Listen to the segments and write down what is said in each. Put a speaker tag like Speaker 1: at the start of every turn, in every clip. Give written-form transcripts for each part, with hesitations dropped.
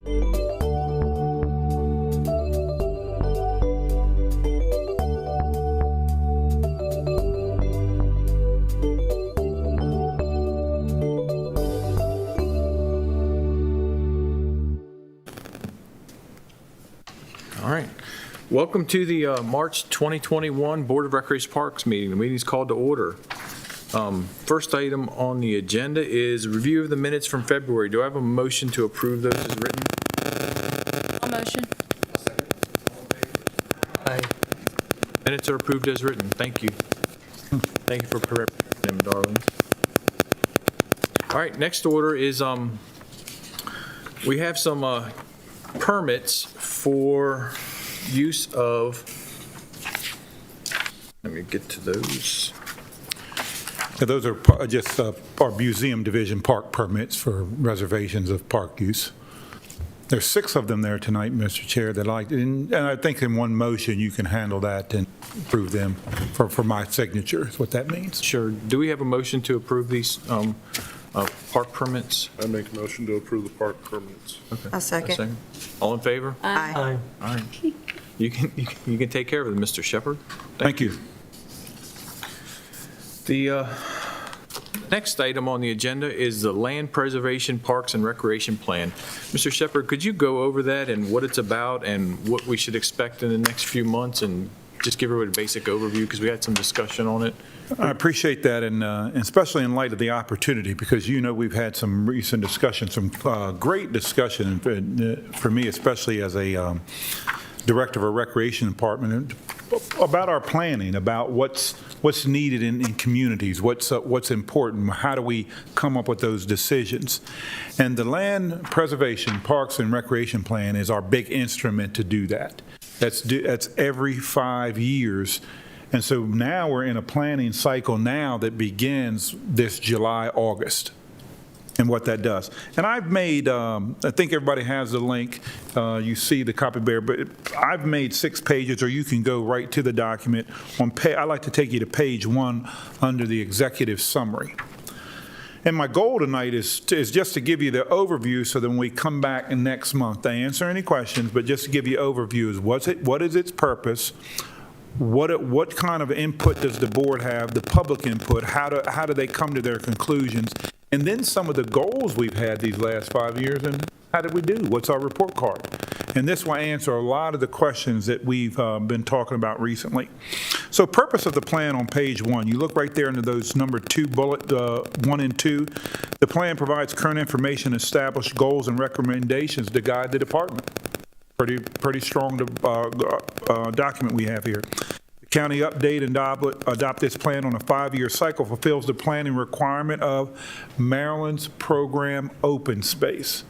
Speaker 1: All right. Welcome to the March 2021 Board of Recreation Parks meeting. The meeting is called to order. First item on the agenda is review of the minutes from February. Do I have a motion to approve those as written?
Speaker 2: I'll motion.
Speaker 1: Aye. Minutes are approved as written. Thank you. Thank you for correcting them, darling. All right, next order is we have some permits for use of, let me get to those.
Speaker 3: Yeah, those are just our museum division park permits for reservations of park use. There's 6 of them there tonight, Mr. Chair, that and I think in one motion you can handle that and approve them for my signature is what that means.
Speaker 1: Sure. Do we have a motion to approve these park permits?
Speaker 4: I make a motion to approve the park permits.
Speaker 1: Okay.
Speaker 2: I'll second.
Speaker 1: All in favor?
Speaker 2: Aye.
Speaker 1: All right. You can take care of it, Mr. Shepherd.
Speaker 3: Thank you.
Speaker 1: The next item on the agenda is the Land Preservation Parks and Recreation Plan. Mr. Shepherd, could you go over that and what it's about and what we should expect in the next few months, and just give everybody a basic overview because we had some discussion on it?
Speaker 3: I appreciate that, and especially in light of the opportunity, because we've had some recent discussion, some great discussion for me, especially as a director of a recreation department, about our planning, about what's needed in communities, what's important, how do we come up with those decisions. And the Land Preservation Parks and Recreation Plan is our big instrument to do that. That's every 5 years. And so now we're in a planning cycle now that begins this July, August, and what that does. And I've made, I think everybody has the link, you see the copy bearer, but I've made 6 pages, or you can go right to the document. I like to take you to page 1 under the executive summary. And my goal tonight is just to give you the overview, so that when we come back next month to answer any questions, but just to give you overview is what is its purpose, what kind of input does the board have, the public input, how do they come to their conclusions, and then some of the goals we've had these last 5 years, and how did we do? What's our report card? And this will answer a lot of the questions that we've been talking about recently. So purpose of the plan on page 1, you look right there into those number 2 bullet, 1 and 2. The plan provides current information, established goals and recommendations to guide the department. Pretty strong document we have here. The county update and adopt this plan on a 5-year cycle fulfills the planning requirement of Maryland's program Open Space.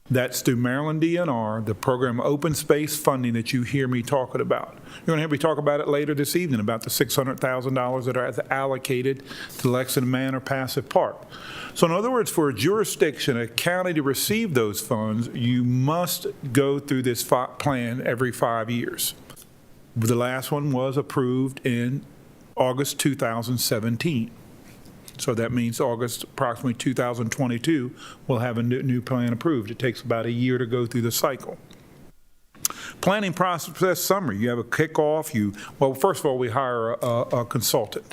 Speaker 3: That's through Maryland DNR, the program Open Space funding that you hear me talking about. You're going to hear me talk about it later this evening, about the $600,000 that are allocated to Lexington Manor Passive Park. So in other words, for a jurisdiction, a county to receive those funds, you must go through this plan every 5 years. The last one was approved in August 2017. So that means August, approximately 2022, we'll have a new plan approved. It takes about a year to go through the cycle. Planning process summary. You have a kickoff. Well, first of all, we hire a consultant.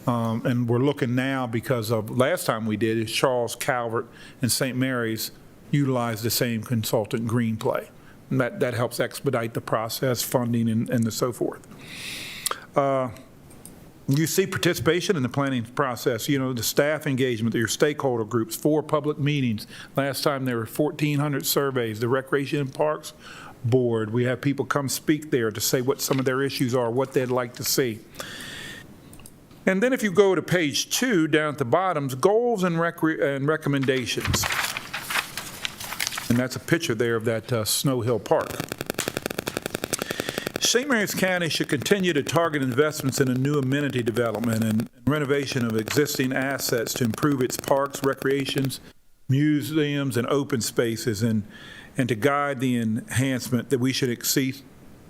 Speaker 3: And we're looking now, because of last time we did is Charles Calvert and St. Mary's utilized the same consultant, Greenplay. And that helps expedite the process, funding, and so forth. You see participation in the planning process, the staff engagement, your stakeholder groups, 4 public meetings. Last time there were 1,400 surveys. The Recreation and Parks Board, we have people come speak there to say what some of their issues are, what they'd like to see. And then if you go to page 2, down at the bottom, goals and recommendations. And that's a picture there of that Snow Hill Park. St. Mary's County should continue to target investments in a new amenity development and renovation of existing assets to improve its parks, recreations, museums, and open spaces, and to guide the enhancement that we should exceed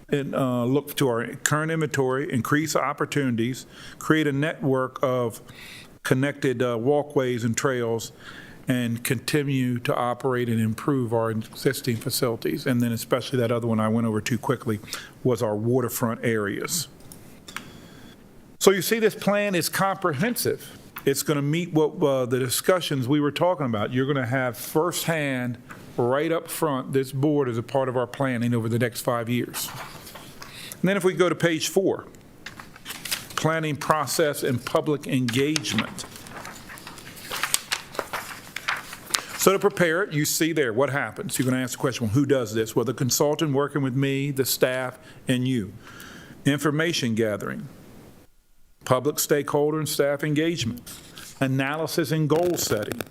Speaker 3: and look to our current inventory, increase opportunities, create a network of connected walkways and trails, and continue to operate and improve our existing facilities. And then especially that other one I went over too quickly was our waterfront areas. So you see, this plan is comprehensive. It's going to meet what the discussions we were talking about. You're going to have firsthand, right up front, this board as a part of our planning over the next 5 years. And then if we go to page 4, planning process and public engagement. So to prepare it, you see there what happens. You're going to ask the question, well, who does this? Well, the consultant working with me, the staff, and you. Information gathering, public stakeholder and staff engagement, analysis and goal setting,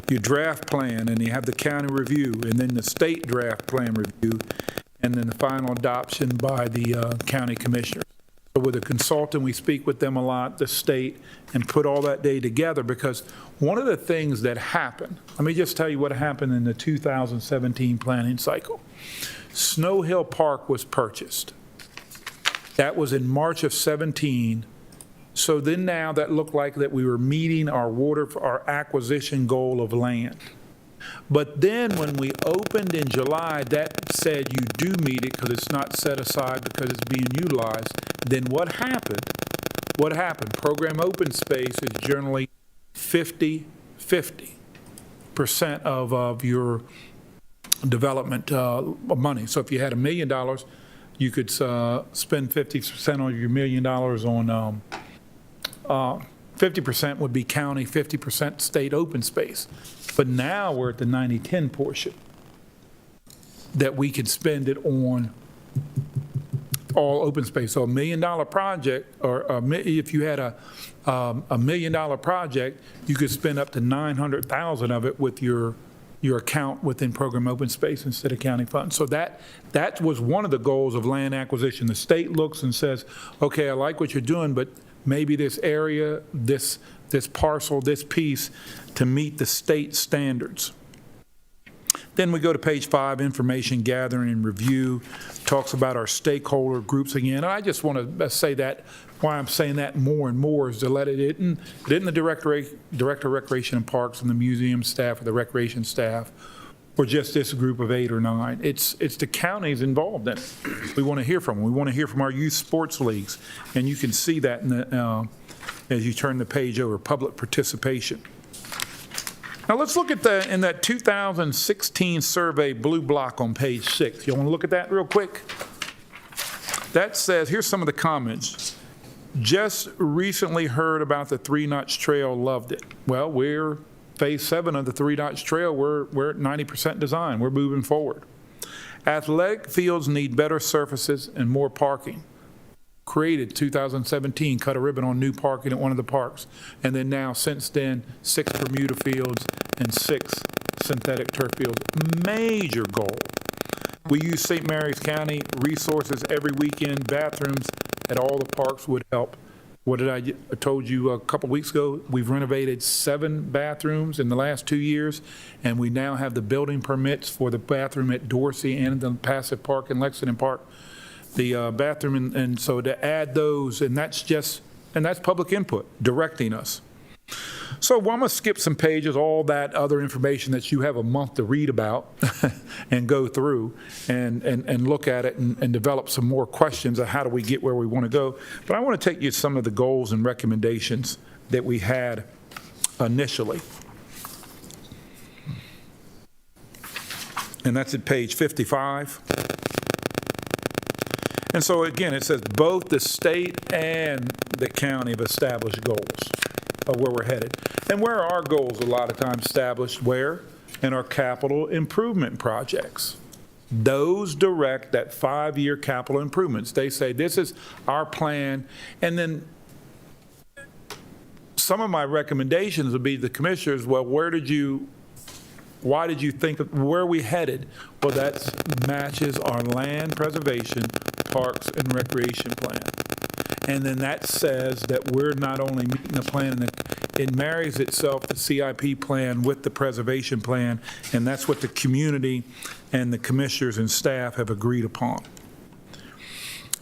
Speaker 3: your draft plan, and you have the county review, and then the state draft plan review, and then the final adoption by the county commissioners. So with a consultant, we speak with them a lot, the state, and put all that data together, because one of the things that happened, let me just tell you what happened in the 2017 planning cycle. Snow Hill Park was purchased. That was in March of 17. So then now that looked like that we were meeting our acquisition goal of land. But then when we opened in July, that said you do meet it because it's not set aside because it's being utilized. Then what happened? Program open space is generally 50% of your development money. So if you had $1 million, you could spend 50% of your $1 million on 50% would be county, 50% state open space. But now we're at the 90-10 portion that we could spend it on all open space. So $1 million project, or if you had a $1 million project, you could spend up to $900,000 of it with your account within program open space instead of county funds. So that was one of the goals of land acquisition. The state looks and says, okay, I like what you're doing, but maybe this area, this parcel, this piece, to meet the state standards. Then we go to page 5, information gathering and review, talks about our stakeholder groups again. And I just want to say that, why I'm saying that more and more is to let it in the director of Recreation and Parks and the museum staff or the recreation staff, or just this group of 8 or 9. It's the counties involved in it. We want to hear from them. We want to hear from our youth sports leagues. And you can see that in the, as you turn the page over, public participation. Now let's look at in that 2016 survey blue block on page 6. You want to look at that real quick? That says, here's some of the comments. Just recently heard about the 3 Notch Trail, loved it. Well, we're phase 7 of the 3 Notch Trail. We're at 90% design. We're moving forward. Athletic fields need better surfaces and more parking. Created 2017, cut a ribbon on new parking at one of the parks. And then now, since then, 6 Bermuda fields and 6 synthetic turf fields. Major goal. We use St. Mary's County resources every weekend. Bathrooms at all the parks would help. What did I told you a couple weeks ago? We've renovated 7 bathrooms in the last 2 years, and we now have the building permits for the bathroom at Dorsey and the Passive Park and Lexington Park. The bathroom, and so to add those, and that's public input, directing us. So I'm going to skip some pages, all that other information that you have a month to read about and go through and look at it and develop some more questions of how do we get where we want to go. But I want to take you to some of the goals and recommendations that we had initially. And that's at page 55. And so again, it says both the state and the county have established goals of where we're headed. And where are our goals a lot of times established? Where? In our capital improvement projects. Those direct that 5-year capital improvements. They say this is our plan. And then some of my recommendations would be the commissioners, well, why did you think, where are we headed? Well, that matches our land preservation, parks, and recreation plan. And then that says that we're not only meeting the plan, it marries itself, the CIP plan, with the preservation plan, and that's what the community and the commissioners and staff have agreed upon.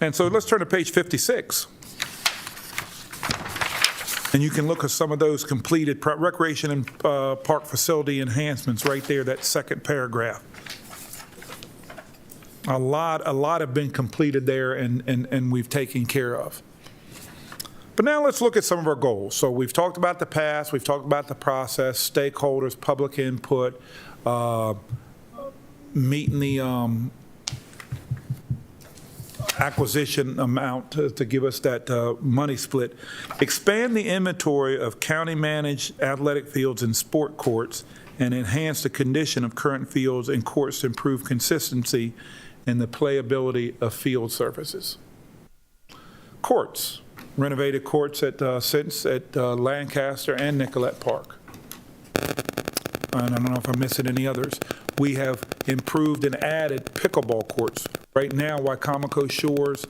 Speaker 3: And so let's turn to page 56. And you can look at some of those completed recreation and park facility enhancements right there, that second paragraph. A lot have been completed there and we've taken care of. But now let's look at some of our goals. So we've talked about the past, we've talked about the process, stakeholders, public input, meeting the acquisition amount to give us that money split. Expand the inventory of county-managed athletic fields and sport courts and enhance the condition of current fields and courts to improve consistency and the playability of field surfaces. Courts. Renovated courts at Lancaster and Nicollet Park. And I don't know if I'm missing any others. We have improved and added pickleball courts. Right now, Wycomico Shores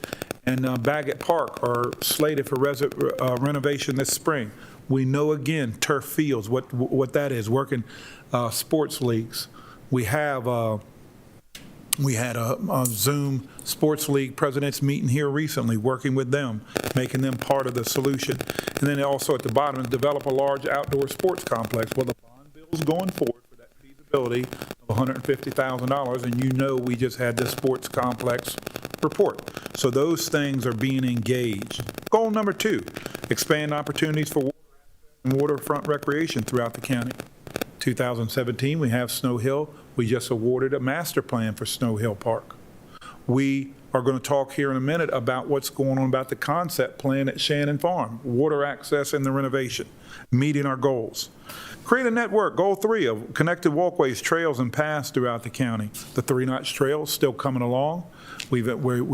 Speaker 3: and Baggett Park are slated for renovation this spring. We know again, turf fields, what that is, working sports leagues. We had a Zoom Sports League presidents meeting here recently, working with them, making them part of the solution. And then also at the bottom, develop a large outdoor sports complex. Well, the bond bill is going forward for that feasibility of $150,000, and you know we just had the sports complex report. So those things are being engaged. Goal number 2, expand opportunities for waterfront recreation throughout the county. 2017, we have Snow Hill. We just awarded a master plan for Snow Hill Park. We are going to talk here in a minute about what's going on about the concept plan at Shannon Farm, water access and the renovation, meeting our goals. Create a network, goal 3, of connected walkways, trails, and paths throughout the county. The 3-notch trails still coming along. We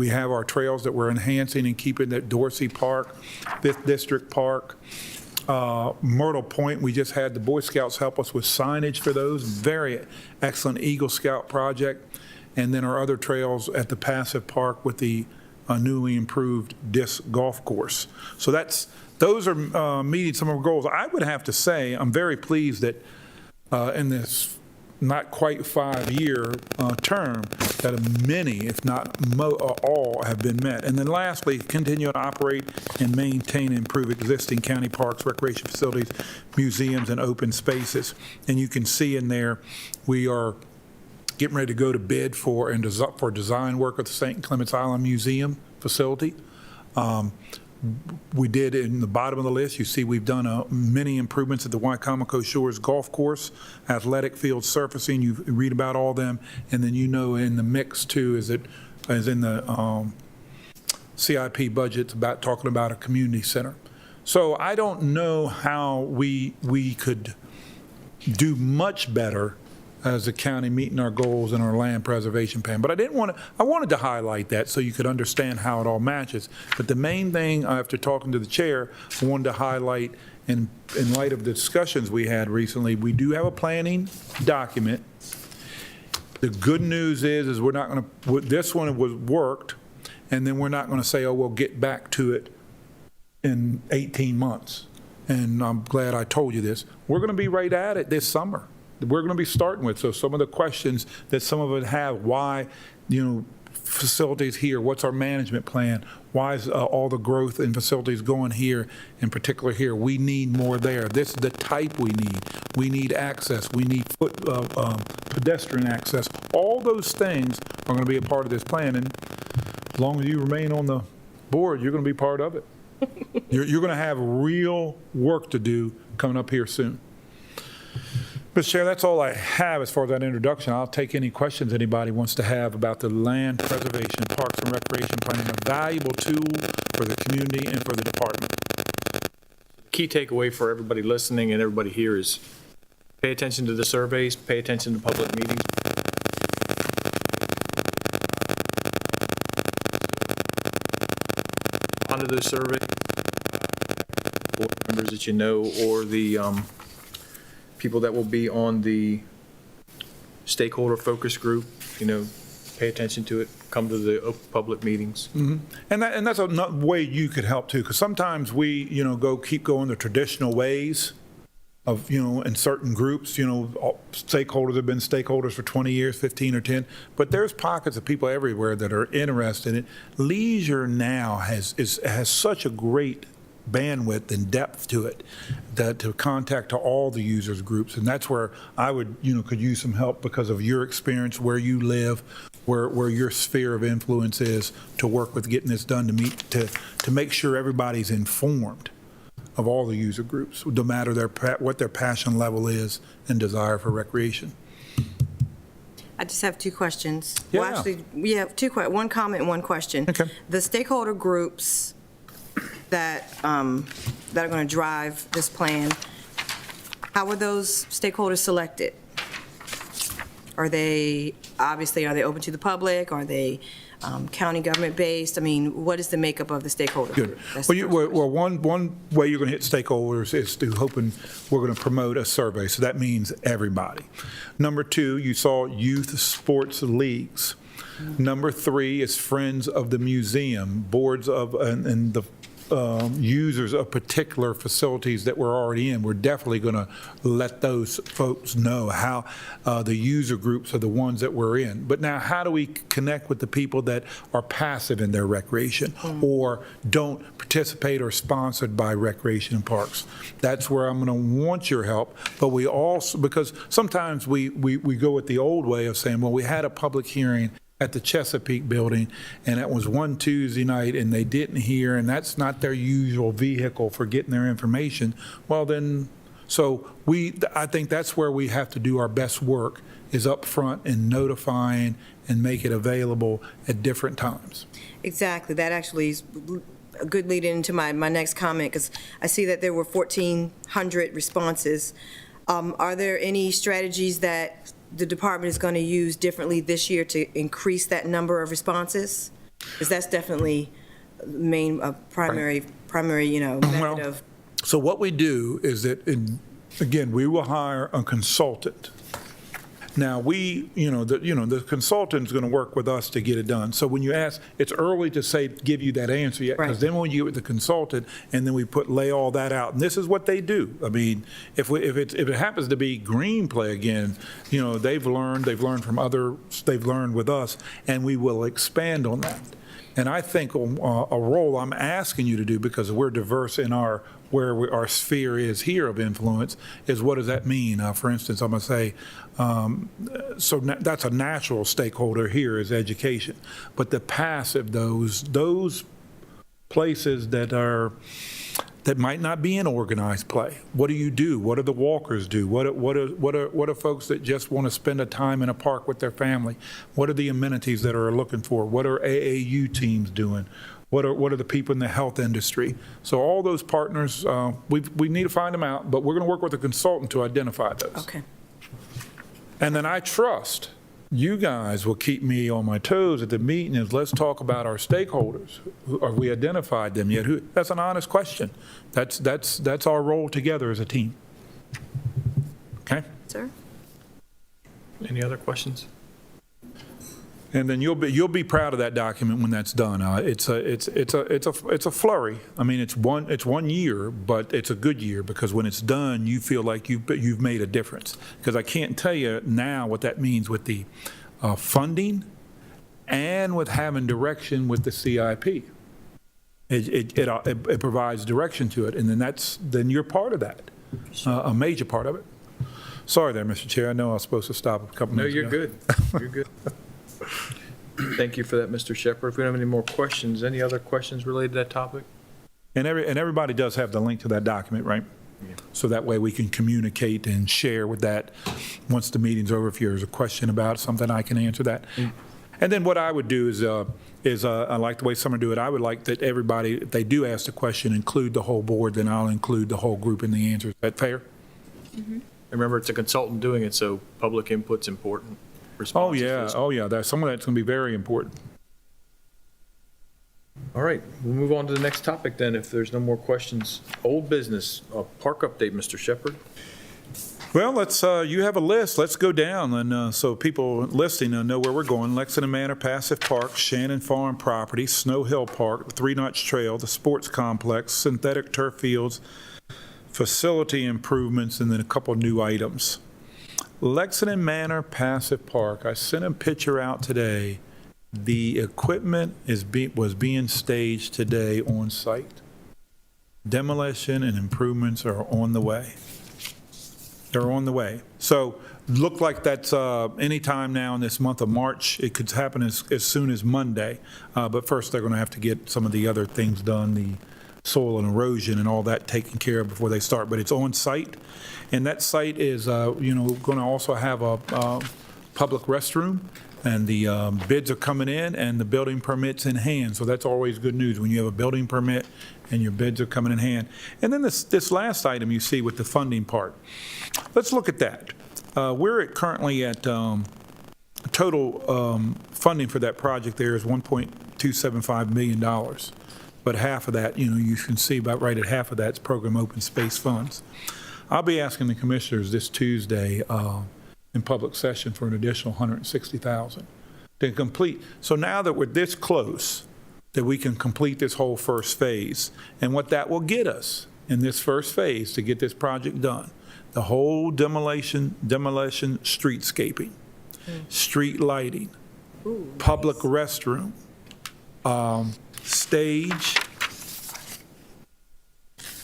Speaker 3: have our trails that we're enhancing and keeping at Dorsey Park, 5th District Park, Myrtle Point. We just had the Boy Scouts help us with signage for those. Very excellent Eagle Scout project. And then our other trails at the Passive Park with the newly improved disc golf course. So those are meeting some of our goals. I would have to say I'm very pleased that in this not quite 5-year term that many, if not all, have been met. And then lastly, continue to operate and maintain and improve existing county parks, recreation facilities, museums, and open spaces. And you can see in there, we are getting ready to go to bid for design work at the St. Clements Island Museum facility. We did in the bottom of the list, you see we've done many improvements at the Wycomico Shores Golf Course, athletic field surfacing, you read about all them, and then you know in the mix too is in the CIP budget about talking about a community center. So I don't know how we could do much better as a county meeting our goals in our land preservation plan. But I wanted to highlight that so you could understand how it all matches. But the main thing, after talking to the chair, I wanted to highlight, in light of the discussions we had recently, we do have a planning document. The good news is we're not going to, this one was worked, and then we're not going to say, oh, we'll get back to it in 18 months. And I'm glad I told you this. We're going to be right at it this summer. We're going to be starting with. So some of the questions that some of it have, why, facilities here, what's our management plan? Why is all the growth in facilities going here, in particular here? We need more there. This is the type we need. We need access. We need pedestrian access. All those things are going to be a part of this plan. And as long as you remain on the board, you're going to be part of it. You're going to have real work to do coming up here soon. Mr. Chair, that's all I have as far as that introduction. I'll take any questions anybody wants to have about the land preservation, parks and recreation plan, a valuable tool for the community and for the department.
Speaker 1: Key takeaway for everybody listening and everybody here is pay attention to the surveys, pay attention to public meetings. Onto those surveys, board members that you know, or the people that will be on the stakeholder focus group, pay attention to it, come to the public meetings.
Speaker 3: Mm-hmm. And that's a way you could help too, because sometimes we, keep going the traditional ways of, in certain groups, stakeholders have been stakeholders for 20 years, 15 or 10, but there's pockets of people everywhere that are interested in it. Leisure now has such a great bandwidth and depth to it, to contact to all the users groups. And that's where I would, could use some help because of your experience, where you live, where your sphere of influence is, to work with getting this done, to make sure everybody's informed of all the user groups, no matter what their passion level is and desire for recreation.
Speaker 5: I just have two questions.
Speaker 3: Yeah.
Speaker 5: Well, actually, we have one comment and one question.
Speaker 3: Okay.
Speaker 5: The stakeholder groups that are going to drive this plan, how were those stakeholders selected? Are they open to the public? Are they county government based? I mean, what is the makeup of the stakeholder
Speaker 3: Good.
Speaker 5: group? That's
Speaker 3: Well,
Speaker 5: the first question.
Speaker 3: one way you're going to hit stakeholders is to hoping we're going to promote a survey. So that means everybody. Number two, you saw youth sports leagues. Number three is friends of the museum, boards of, and the users of particular facilities that we're already in. We're definitely going to let those folks know how the user groups are the ones that we're in. But now, how do we connect with the people that are passive in their recreation or don't participate or sponsored by recreation parks? That's where I'm going to want your help. But we also, because sometimes we go with the old way of saying, well, we had a public hearing at the Chesapeake building, and it was one Tuesday night, and they didn't hear, and that's not their usual vehicle for getting their information. Well, then, so I think that's where we have to do our best work, is up front and notifying and make it available at different times.
Speaker 5: Exactly. That actually is a good lead into my next comment, because I see that there were 1,400 responses. Are there any strategies that the department is going to use differently this year to increase that number of responses? Because that's definitely main, primary, method of.
Speaker 3: So what we do is that, again, we will hire a consultant. Now, the consultant's going to work with us to get it done. So when you ask, it's early to give you that answer yet, because
Speaker 5: Right.
Speaker 3: then when you get with the consultant, and then we lay all that out, and this is what they do. I mean, if it happens to be green play again, they've learned from others, they've learned with us, and we will expand on that. And I think a role I'm asking you to do, because we're diverse in our sphere is here of influence, is what does that mean? For instance, I'm going to say, so that's a natural stakeholder here is education. But the passive, those places that might not be in organized play. What do you do? What do the walkers do? What are folks that just want to spend a time in a park with their family? What are the amenities that are looking for? What are AAU teams doing? What are the people in the health industry? So all those partners, we need to find them out, but we're going to work with a consultant to identify those.
Speaker 5: Okay.
Speaker 3: And then I trust you guys will keep me on my toes at the meeting is let's talk about our stakeholders. Have we identified them yet? That's an honest question. That's our role together as a team. Okay?
Speaker 5: Sir?
Speaker 1: Any other questions?
Speaker 3: And then you'll be proud of that document when that's done. It's a flurry. I mean, it's one year, but it's a good year, because when it's done, you feel like you've made a difference. Because I can't tell you now what that means with the funding and with having direction with the CIP. It provides direction to it, and then you're part of that, a major part of it. Sorry there, Mr. Chair. I know I was supposed to stop a couple
Speaker 1: No,
Speaker 3: minutes
Speaker 1: you're
Speaker 3: ago.
Speaker 1: good. You're good. Thank you for that, Mr. Shepherd. If we don't have any more questions, any other questions related to that topic?
Speaker 3: And everybody does have the link to that document, right? So that way we can communicate and share with that once the meeting's over. If there's a question about something, I can answer that. And then what I would do is I like the way some do it. I would like that everybody, if they do ask the question, include the whole board, then I'll include the whole group in the answer. Is that fair?
Speaker 1: Remember, it's a consultant doing it, so public input's important.
Speaker 3: Oh,
Speaker 1: Responses
Speaker 3: yeah.
Speaker 1: is-
Speaker 3: Oh, yeah. Some of that's going to be very important.
Speaker 1: All right, we'll move on to the next topic then, if there's no more questions. Old business, park update, Mr. Shepherd.
Speaker 3: Well, you have a list. Let's go down, and so people listening know where we're going. Lexington Manor Passive Park, Shannon Farm Property, Snow Hill Park, the Three Notch Trail, the Sports Complex, synthetic turf fields, facility improvements, and then a couple new items. Lexington Manor Passive Park, I sent a picture out today. The equipment was being staged today on site. Demolition and improvements are on the way. They're on the way. So look like that's anytime now in this month of March. It could happen as soon as Monday. But first, they're going to have to get some of the other things done, the soil and erosion and all that taken care of before they start. But it's on site. And that site is, going to also have a public restroom. And the bids are coming in and the building permit's in hand. So that's always good news when you have a building permit and your bids are coming in hand. And then this last item you see with the funding part. Let's look at that. We're currently at total funding for that project there is $1.275 million. But half of that, you can see about right at half of that's program open space funds. I'll be asking the commissioners this Tuesday in public session for an additional $160,000 to complete. So now that we're this close, that we can complete this whole first phase, and what that will get us in this first phase to get this project done, the whole demolition, streetscaping, street lighting, public restroom, stage,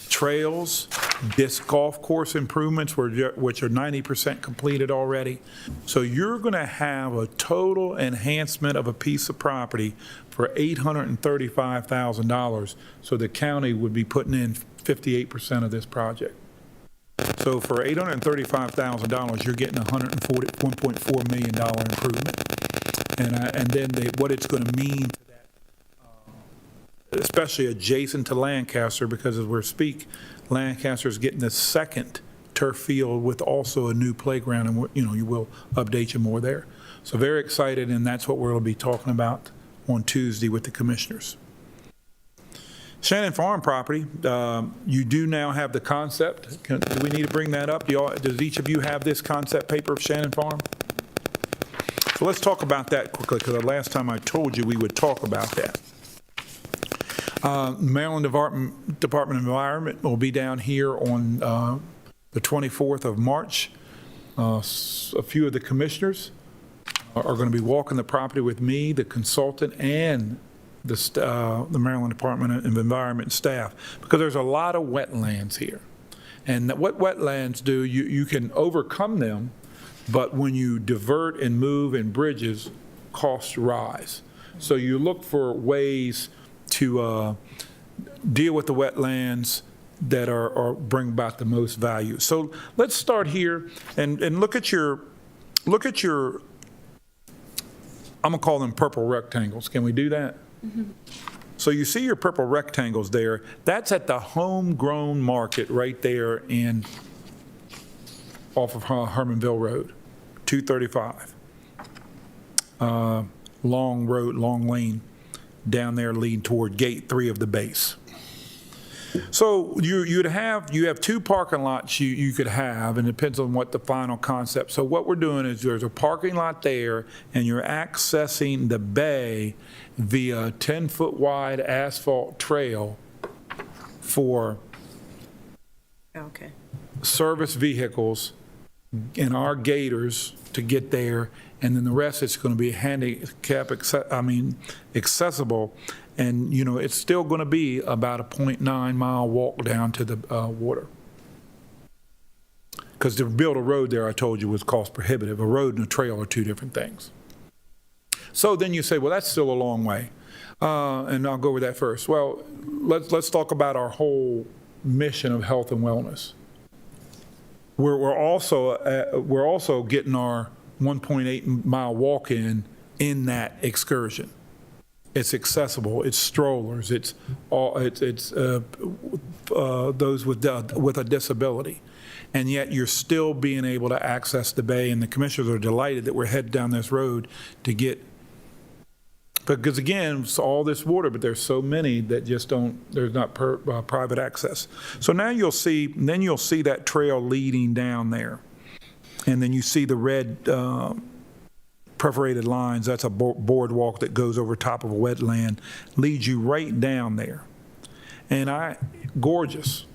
Speaker 3: trails, disc golf course improvements, which are 90% completed already. So you're going to have a total enhancement of a piece of property for $835,000. So the county would be putting in 58% of this project. So for $835,000, you're getting $1.4 million improvement. And then what it's going to mean to that, especially adjacent to Lancaster, because as we're Lancaster is getting the second turf field with also a new playground, and you will update you more there. So very excited, and that's what we're going to be talking about on Tuesday with the commissioners. Shannon Farm property, you do now have the concept. Do we need to bring that up? Does each of you have this concept paper of Shannon Farm? So let's talk about that quickly, because the last time I told you we would talk about that. Maryland Department of Environment will be down here on the 24th of March. A few of the commissioners are going to be walking the property with me, the consultant, and the Maryland Department of Environment staff, because there's a lot of wetlands here. And what wetlands do, you can overcome them, but when you divert and move in bridges, costs rise. So you look for ways to deal with the wetlands that are bring about the most value. So let's start here and look at your, I'm gonna call them purple rectangles. Can we do that? Mm-hmm. So you see your purple rectangles there. That's at the homegrown market right there off of Hermanville Road, 235. Long road, long lane down there leading toward gate 3 of the base. So you have 2 parking lots you could have, and it depends on what the final concept. So what we're doing is there's a parking lot there, and you're accessing the bay via 10-foot wide asphalt trail for service vehicles and our gators to get there, and then the rest is going to be handicap accessible, and it's still going to be about a 0.9 mile walk down to the water. Because to build a road there, I told you, was cost prohibitive. A road and a trail are 2 different things. So then you say, well, that's still a long way, and I'll go over that first. Well, let's talk about our whole mission of health and wellness. We're also getting our 1.8 mile walk in that excursion. It's accessible. It's strollers. It's those with a disability, and yet you're still being able to access the bay. And the commissioners are delighted that we're headed down this road to get. Because again, it's all this water, but there's so many that just don't. There's not private access. So now you'll see that trail leading down there. And then you see the red perforated lines. That's a boardwalk that goes over top of a wetland, leads you right down there. And gorgeous.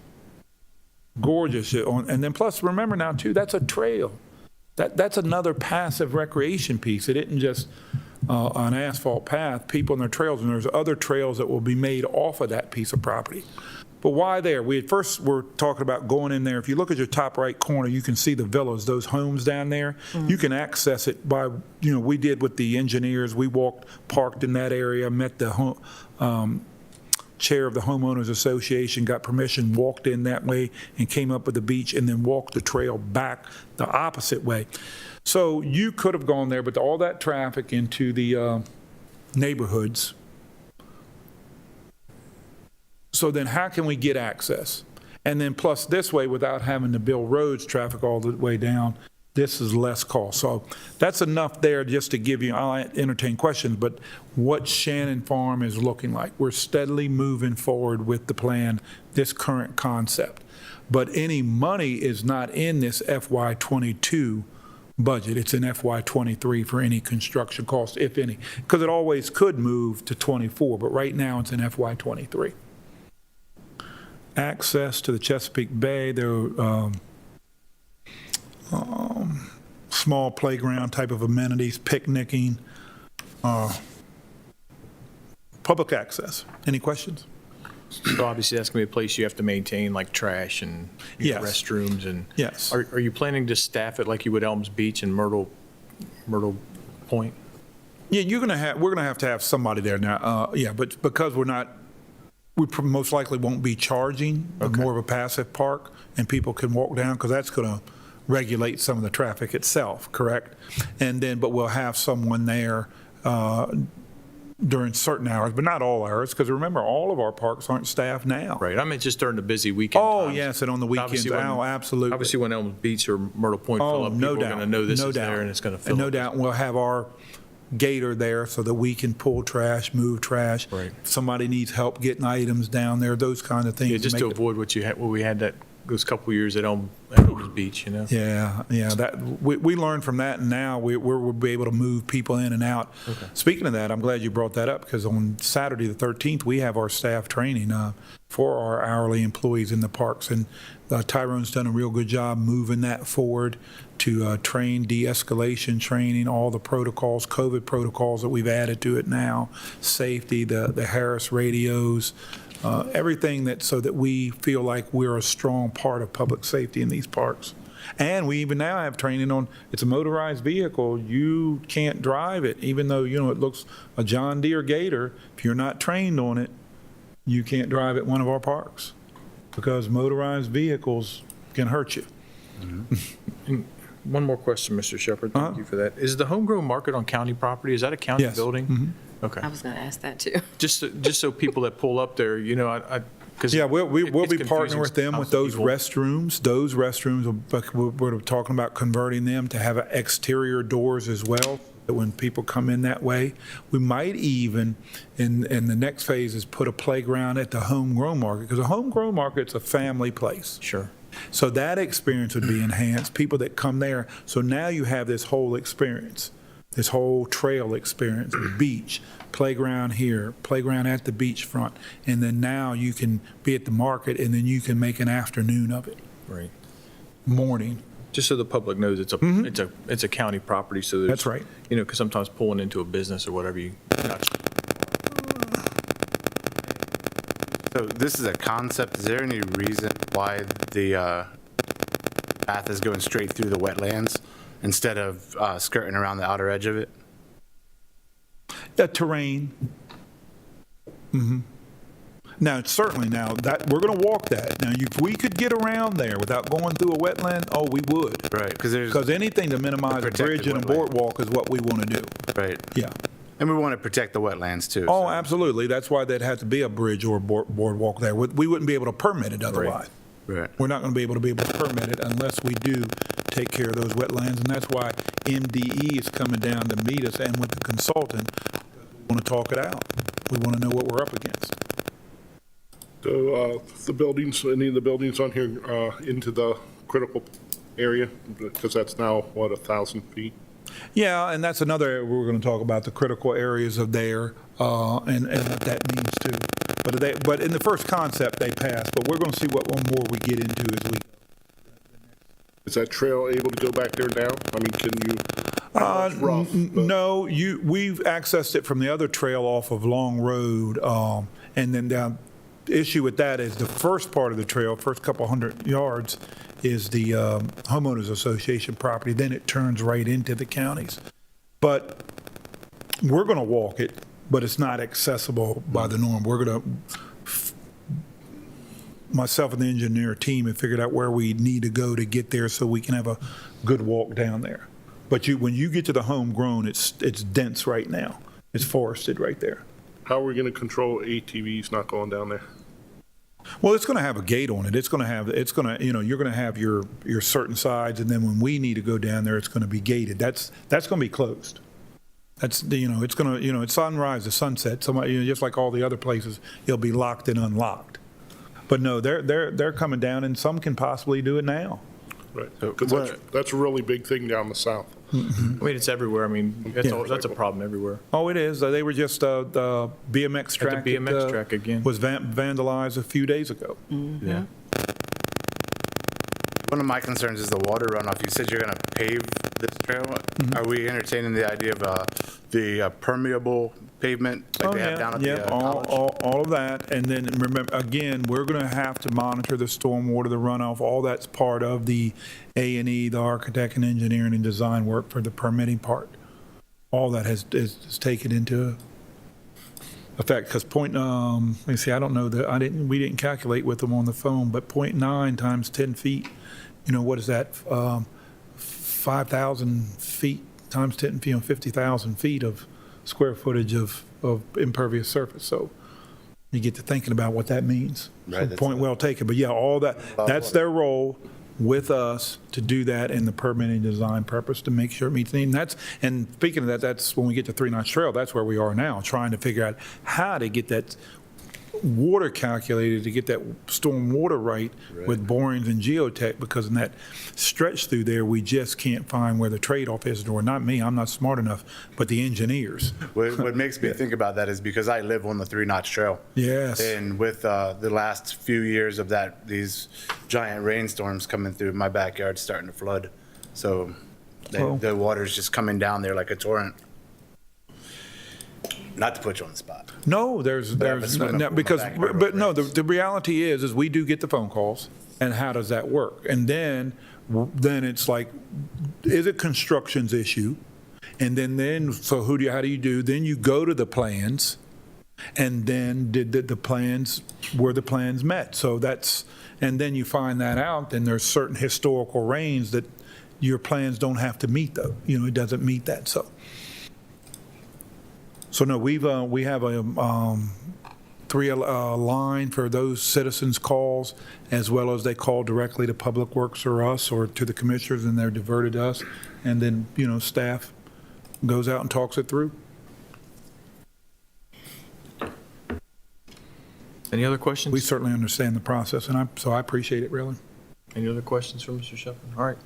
Speaker 3: And then plus, remember now too, that's a trail. That's another passive recreation piece. It isn't just an asphalt path, people in their trails, and there's other trails that will be made off of that piece of property. But why there? We at first were talking about going in there. If you look at your top right corner, you can see the villas, those homes down there. You can access it by, we did with the engineers. We parked in that area, met the chair of the homeowners association, got permission, walked in that way and came up with the beach and then walked the trail back the opposite way. So you could have gone there, but all that traffic into the neighborhoods. So then how can we get access? And then plus this way, without having to build roads, traffic all the way down, this is less cost. So that's enough there just to give you, I'll entertain questions, but what Shannon Farm is looking like. We're steadily moving forward with the plan, this current concept. But any money is not in this FY22 budget. It's in FY23 for any construction cost, if any, because it always could move to 24, but right now it's in FY23. Access to the Chesapeake Bay, there are small playground type of amenities, picnicking, public access. Any questions?
Speaker 1: So obviously, that's going to be a place you have to maintain, like trash and
Speaker 3: Yes.
Speaker 1: restrooms and.
Speaker 3: Yes.
Speaker 1: Are you planning to staff it like you would Elms Beach and Myrtle Point?
Speaker 3: Yeah, we're gonna have to have somebody there now. Yeah, but because most likely won't be charging, but more of a passive park, and people can walk down, because that's gonna regulate some of the traffic itself, correct? And then, but we'll have someone there during certain hours, but not all hours, because remember, all of our parks aren't staffed now.
Speaker 1: Right, I mean, just during the busy weekend
Speaker 3: Oh,
Speaker 1: times.
Speaker 3: yes, and on the weekends,
Speaker 1: Obviously, when-
Speaker 3: absolutely.
Speaker 1: Obviously, when Elms Beach or Myrtle Point fill
Speaker 3: Oh,
Speaker 1: up,
Speaker 3: no
Speaker 1: people are
Speaker 3: doubt.
Speaker 1: going to know this
Speaker 3: no
Speaker 1: is
Speaker 3: doubt.
Speaker 1: there and it's going to fill
Speaker 3: And no
Speaker 1: up.
Speaker 3: doubt, we'll have our gator there so that we can pull trash, move trash.
Speaker 1: Right.
Speaker 3: If somebody needs help getting items down there, those kind of things.
Speaker 1: Yeah, just to
Speaker 3: make it-
Speaker 1: avoid what we had those couple years at Elms Beach,
Speaker 3: Yeah, that, we learned from that, and now we'll be able to move people in and out. Speaking of that, I'm glad you brought that up, because on Saturday, the 13th, we have our staff training for our hourly employees in the parks, and Tyrone's done a real good job moving that forward to train de-escalation training, all the protocols, COVID protocols that we've added to it now, safety, the Harris radios, everything so that we feel like we're a strong part of public safety in these parks. And we even now have training on, it's a motorized vehicle, you can't drive it, even though, it looks a John Deere Gator. If you're not trained on it, you can't drive at one of our parks, because motorized vehicles can hurt you.
Speaker 1: One more question, Mr. Shepherd, thank you for that. Is the homegrown market on county property, is that a county
Speaker 3: Yes.
Speaker 1: building? Okay.
Speaker 2: I was going to ask that too.
Speaker 1: Just so people that pull up there, because.
Speaker 3: Yeah, we'll be partnering with them with those
Speaker 1: restrooms.
Speaker 3: restrooms. Those restrooms, we're talking about converting them to have exterior doors as well, that when people come in that way. We might even, in the next phase, is put a playground at the homegrown market, because a homegrown market's a family place.
Speaker 1: Sure.
Speaker 3: So that experience would be enhanced, people that come there. So now you have this whole experience, this whole trail experience, the beach, playground here, playground at the beachfront, and then now you can be at the market, and then you can make an afternoon of it,
Speaker 1: Right.
Speaker 3: morning.
Speaker 1: Just so the public knows, it's a county property, so there's.
Speaker 3: That's right.
Speaker 1: Because sometimes pulling into a business or whatever,
Speaker 6: So this is a concept. Is there any reason why the path is going straight through the wetlands instead of skirting around the outer edge of it?
Speaker 3: Terrain. Now, certainly now, that, we're going to walk that. Now, if we could get around there without going through a wetland, oh, we would.
Speaker 6: Right,
Speaker 3: Because anything to minimize a
Speaker 6: Protected
Speaker 3: bridge and a
Speaker 6: wetland.
Speaker 3: boardwalk is what we want to do.
Speaker 6: right.
Speaker 3: Yeah.
Speaker 6: And we want to protect the wetlands too.
Speaker 3: Oh,
Speaker 6: so-
Speaker 3: absolutely. That's why there'd have to be a bridge or a boardwalk there. We wouldn't be able to permit it otherwise.
Speaker 6: Right.
Speaker 3: We're not going to be able to permit it unless we do take care of those wetlands, and that's why MDE is coming down to meet us, and with the consultant, we want to talk it out. We want to know what we're up against.
Speaker 4: So the buildings, any of the buildings on here into the critical area, because that's now, 1,000 feet?
Speaker 3: Yeah, and that's another area we're going to talk about, the critical areas of there, and what that means too. But in the first concept, they passed, but we're going to see what one more we get into as we.
Speaker 4: Is that trail able to go back there now? I mean, can you? I know it's rough, but-
Speaker 3: No, we've accessed it from the other trail off of Long Road, and then down issue with that is the first part of the trail, first couple hundred yards, is the homeowners association property. Then it turns right into the counties. But we're going to walk it, but it's not accessible by the norm. We're going to, myself and the engineer team have figured out where we need to go to get there so we can have a good walk down there. But when you get to the homegrown, it's dense right now. It's forested right there.
Speaker 4: How are we going to control ATVs not going down there?
Speaker 3: Well, it's going to have a gate on it. It's going to, you're going to have your certain sides, and then when we need to go down there, it's going to be gated. That's going to be closed. It's going to, it's sunrise to sunset. Somebody, just like all the other places, it'll be locked and unlocked. But no, they're coming down, and some can possibly do it now.
Speaker 4: Right, because that's a really big thing down the south.
Speaker 1: I mean, it's everywhere. I mean, that's a problem everywhere.
Speaker 3: Oh, it is. They were just the BMX track.
Speaker 1: At the BMX
Speaker 3: that,
Speaker 1: track again.
Speaker 3: Was vandalized a few days ago.
Speaker 1: Yeah.
Speaker 6: One of my concerns is the water runoff. You said you're going to pave this trail. Are we entertaining the idea of the permeable pavement like they have down at the college?
Speaker 3: All of that. And then remember, again, we're going to have to monitor the stormwater, the runoff. All that's part of the A&E, the architect and engineering and design work for the permitting part. All that is taken into effect. Because let me see, I don't know we didn't calculate with them on the phone, but 0.9 times 10 feet. What is that? 5,000 feet times 10 feet, 50,000 feet of square footage of impervious surface. So you get to thinking about what that means.
Speaker 6: Right,
Speaker 3: So point well taken. But yeah, all that's their role with us to do that in the permitting design purpose to make sure it meets the need. And speaking of that, that's when we get to Three Notch Trail, that's where we are now, trying to figure out how to get that water calculated, to get that storm water right with borings and geotech, because in that stretch through there, we just can't find where the trade-off is, or not me, I'm not smart enough, but the engineers.
Speaker 6: What makes me think about that is because I live on the Three Notch Trail.
Speaker 3: Yes.
Speaker 6: And with the last few years of these giant rainstorms coming through, my backyard's starting to flood. So the water's just coming down there like a torrent. Not to put you on the spot.
Speaker 3: No, there's no, because, but no, the reality is we do get the phone calls, and how does that work? And then it's like, is it construction's issue? And then so how do you do? Then you go to the plans, and then were the plans met? So and then you find that out, and there's certain historical range that your plans don't have to meet though. It doesn't meet that, so. So no, we have a line for those citizens' calls, as well as they call directly to Public Works or us or to the commissioners, and they're diverted to us, and then staff goes out and talks it through.
Speaker 1: Any other questions?
Speaker 3: We certainly understand the process, and so I appreciate it, really.
Speaker 1: Any other questions for Mr. Shepard? All right.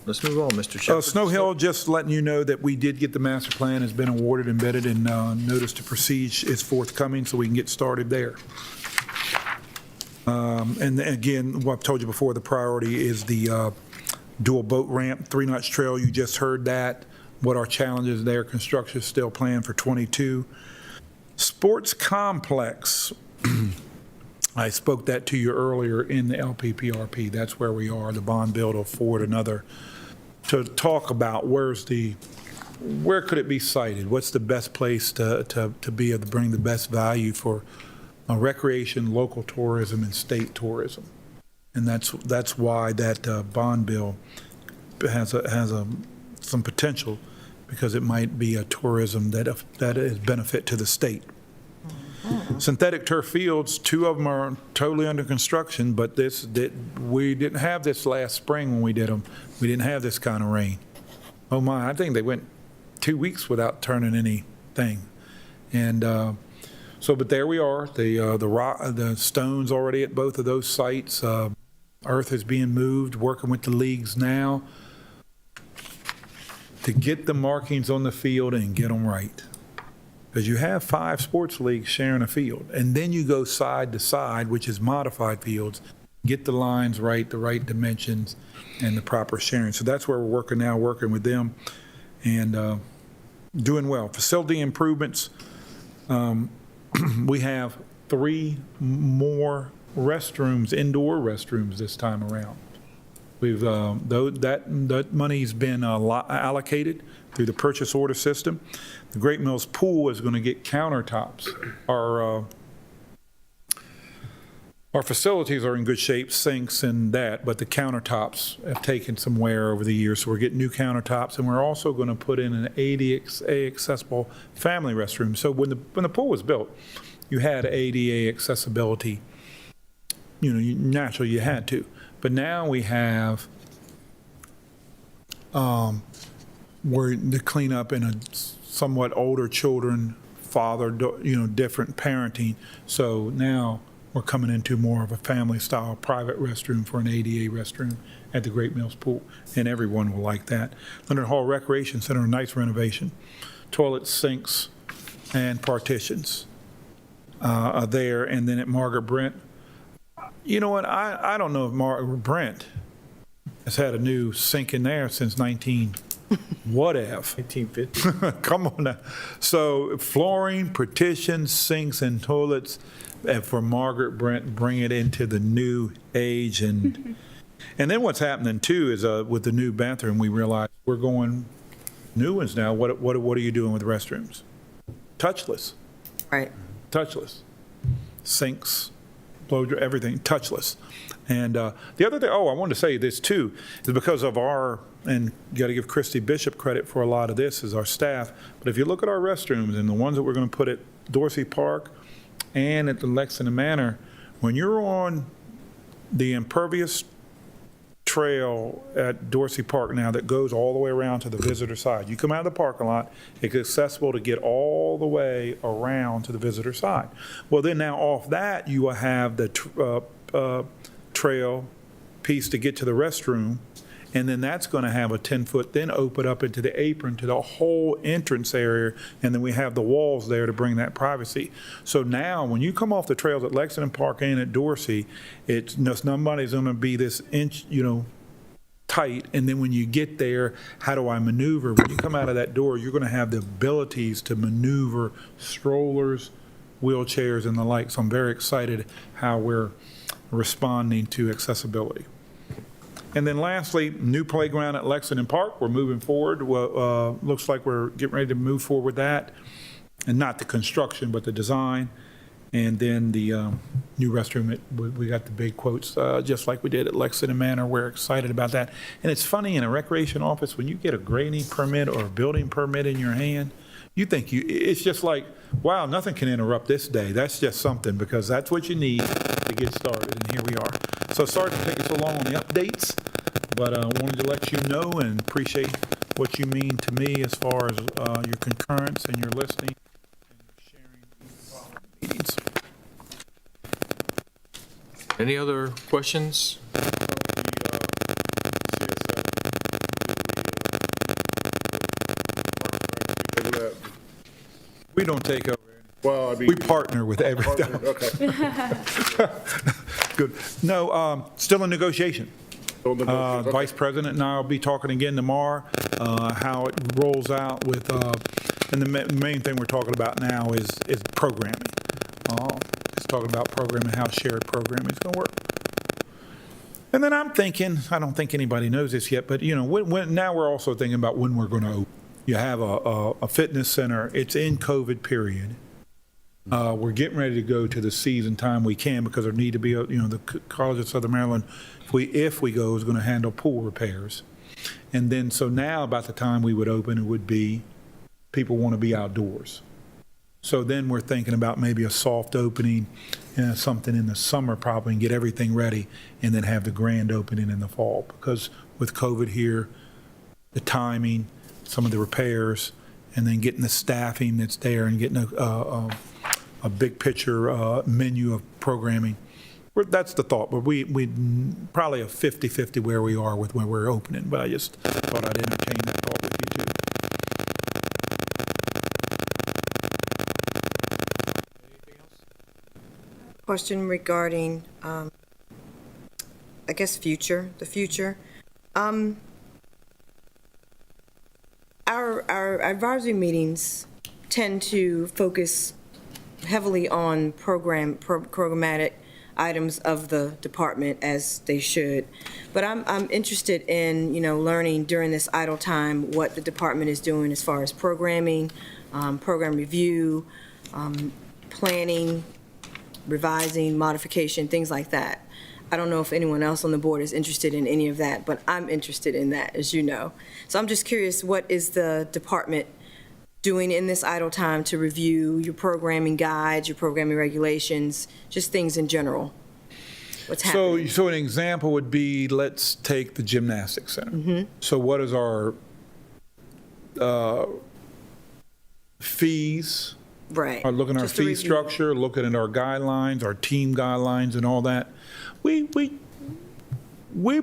Speaker 1: Let's move on, Mr. Shepard.
Speaker 3: Snow Hill, just letting you know that we did get the master plan, has been awarded, embedded, and notice to proceed is forthcoming, so we can get started there. And again, what I've told you before, the priority is the dual boat ramp, Three Notch Trail. You just heard that, what our challenges there. Construction is still planned for '22. Sports complex. I spoke that to you earlier in the LPPRP. That's where we are. The bond bill to afford another, to talk about where could it be sited? What's the best place to be able to bring the best value for recreation, local tourism, and state tourism? And that's why that bond bill has some potential, because it might be a tourism that is benefit to the state. Synthetic turf fields, 2 of them are totally under construction, but we didn't have this last spring when we did them. We didn't have this kind of rain. Oh my, I think they went 2 weeks without turning anything. And but there we are. The stones already at both of those sites. Earth is being moved, working with the leagues now to get the markings on the field and get them right. Because you have 5 sports leagues sharing a field, and then you go side to side, which is modified fields, get the lines right, the right dimensions, and the proper sharing. So that's where we're working now, working with them, and doing well. Facility improvements, we have 3 more restrooms, indoor restrooms this time around. We've, though, that money's been allocated through the purchase order system. The Great Mills Pool is going to get countertops. Our facilities are in good shape, sinks and that, but the countertops have taken some wear over the years, so we're getting new countertops, and we're also going to put in an ADA accessible family restroom. So when the pool was built, you had ADA accessibility. Naturally you had to. But now we have where the cleanup in a somewhat older children, father, different parenting. So now we're coming into more of a family-style private restroom for an ADA restroom at the Great Mills Pool, and everyone will like that. Leonard Hall Recreation Center, a nice renovation. Toilets, sinks, and partitions are there. And then at Margaret Brent, you know what, I don't know if Margaret Brent has had a new sink in there since 1950. Come on now. So flooring, partitions, sinks, and toilets, and for Margaret Brent, bring it into the new age. And then what's happening too is with the new bathroom, we realize we're going new ones now. What are you doing with restrooms? Touchless.
Speaker 5: Right.
Speaker 3: Touchless. Sinks, blow dry, everything touchless. And the other thing, I wanted to say this too, is because of and you got to give Christy Bishop credit for a lot of this, is our staff. But if you look at our restrooms and the ones that we're going to put at Dorsey Park and at the Lexington Manor, when you're on the impervious trail at Dorsey Park now that goes all the way around to the visitor side, you come out of the parking lot, it's accessible to get all the way around to the visitor side. Well, then now off that, you will have the trail piece to get to the restroom, and then that's going to have a 10-foot then open up into the apron to the whole entrance area, and then we have the walls there to bring that privacy. So now when you come off the trails at Lexington Park and at Dorsey, nobody's going to be this inch, tight, and then when you get there, how do I maneuver? When you come out of that door, you're going to have the abilities to maneuver strollers, wheelchairs, and the like. So I'm very excited how we're responding to accessibility. And then lastly, new playground at Lexington Park. We're moving forward. Well, looks like we're getting ready to move forward with that, and not the construction, but the design. And then the new restroom, we got the big quotes, just like we did at Lexington Manor. We're excited about that. And it's funny, in a recreation office, when you get a grading permit or a building permit in your hand, you think it's just like, wow, nothing can interrupt this day. That's just something, because that's what you need to get started, and here we are. So sorry to take it so long on the updates, but I wanted to let you know and appreciate what you mean to me as far as your concurrence and your listening and sharing meetings.
Speaker 1: Any other questions?
Speaker 3: We don't take over.
Speaker 4: Well, I mean.
Speaker 3: We partner with everything.
Speaker 4: Okay.
Speaker 3: Good. No, still in negotiation.
Speaker 4: Still in negotiation, okay.
Speaker 3: Vice President and I will be talking again tomorrow, how it rolls out with, and the main thing we're talking about now is programming. Just talking about programming, how shared programming is going to work. And then I'm thinking, I don't think anybody knows this yet, but now we're also thinking about when we're going to open. You have a fitness center. It's in COVID period. We're getting ready to go to the season time we can, because there need to be, the College of Southern Maryland, if we go, is going to handle pool repairs. And then, so now about the time we would open, it would be, people want to be outdoors. So then we're thinking about maybe a soft opening, something in the summer probably, and get everything ready, and then have the grand opening in the fall. Because with COVID here, the timing, some of the repairs, and then getting the staffing that's there, and getting a big picture menu of programming. That's the thought, but we probably a 50-50 where we are with when we're opening, but I just thought I'd entertain that thought with you too.
Speaker 5: Question regarding, I guess, the future. Our advisory meetings tend to focus heavily on programmatic items of the department, as they should. But I'm interested in, learning during this idle time what the department is doing as far as programming, program review, planning, revising, modification, things like that. I don't know if anyone else on the board is interested in any of that, but I'm interested in that, as you know. So I'm just curious, what is the department doing in this idle time to review your programming guides, your programming regulations, just things in general? What's happening?
Speaker 3: So an example would be, let's take the gymnastics center. So what is our fees?
Speaker 5: Right.
Speaker 3: Are looking at our
Speaker 5: Just a
Speaker 3: fee
Speaker 5: review.
Speaker 3: structure, looking at our guidelines, our team guidelines and all that. We're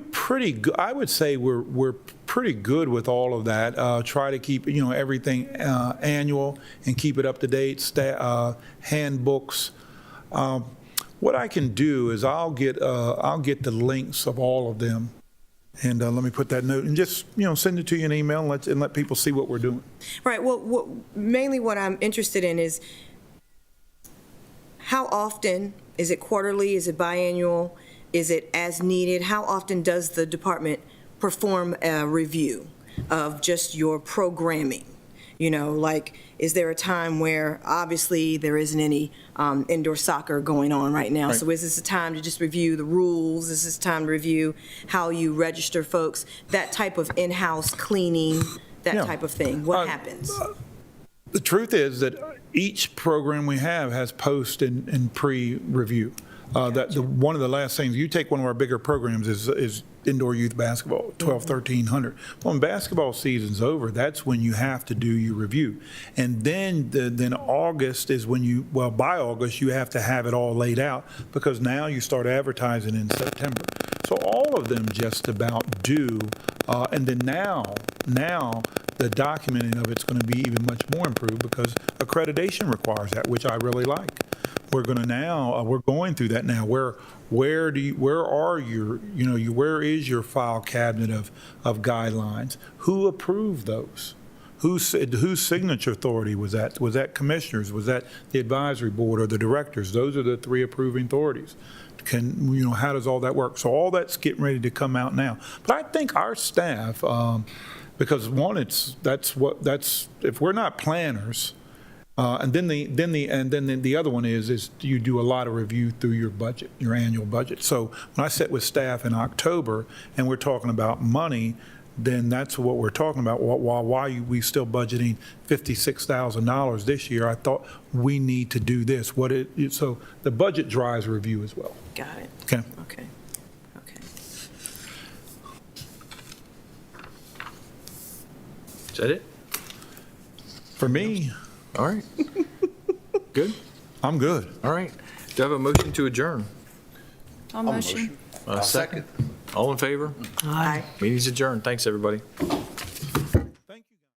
Speaker 3: pretty good. I would say we're pretty good with all of that. Try to keep, everything annual and keep it up to date, handbooks. What I can do is I'll get the links of all of them. And let me put that note and just, send it to you in email and let people see what we're doing.
Speaker 5: Right, well, mainly what I'm interested in is how often, is it quarterly, is it biannual, is it as needed? How often does the department perform a review of just your programming? Is there a time where obviously there isn't any indoor soccer going on right now?
Speaker 3: Right.
Speaker 5: So is this a time to just review the rules? Is this time to review how you register folks? That type of in-house cleaning, that
Speaker 3: Yeah.
Speaker 5: type of thing. What happens?
Speaker 3: The truth is that each program we have has post and pre-review. One of the last things, you take one of our bigger programs is indoor youth basketball, 1,300. When basketball season's over, that's when you have to do your review. And then August is when by August, you have to have it all laid out because now you start advertising in September. So all of them just about do. And then now the documenting of it's going to be even much more improved because accreditation requires that, which I really like. We're going through that now. Where is your file cabinet of guidelines? Who approved those? Whose signature authority was that? Was that commissioners? Was that the advisory board or the directors? Those are the three approving authorities. How does all that work? So all that's getting ready to come out now. But I think our staff, because one, if we're not planners, and then the other one is you do a lot of review through your budget, your annual budget. So when I sit with staff in October and we're talking about money, then that's what we're talking about. Why are we still budgeting $56,000 this year? I thought we need to do this. So the budget drives review as well.
Speaker 5: Got it.
Speaker 3: Okay.
Speaker 5: Okay.
Speaker 1: Is that it?
Speaker 3: For me,
Speaker 1: All right. Good?
Speaker 3: I'm good.
Speaker 1: All right. Do I have a motion to adjourn?
Speaker 2: I'll motion.
Speaker 1: A second. All in favor?
Speaker 5: Aye.
Speaker 1: Meeting's adjourned. Thanks, everybody.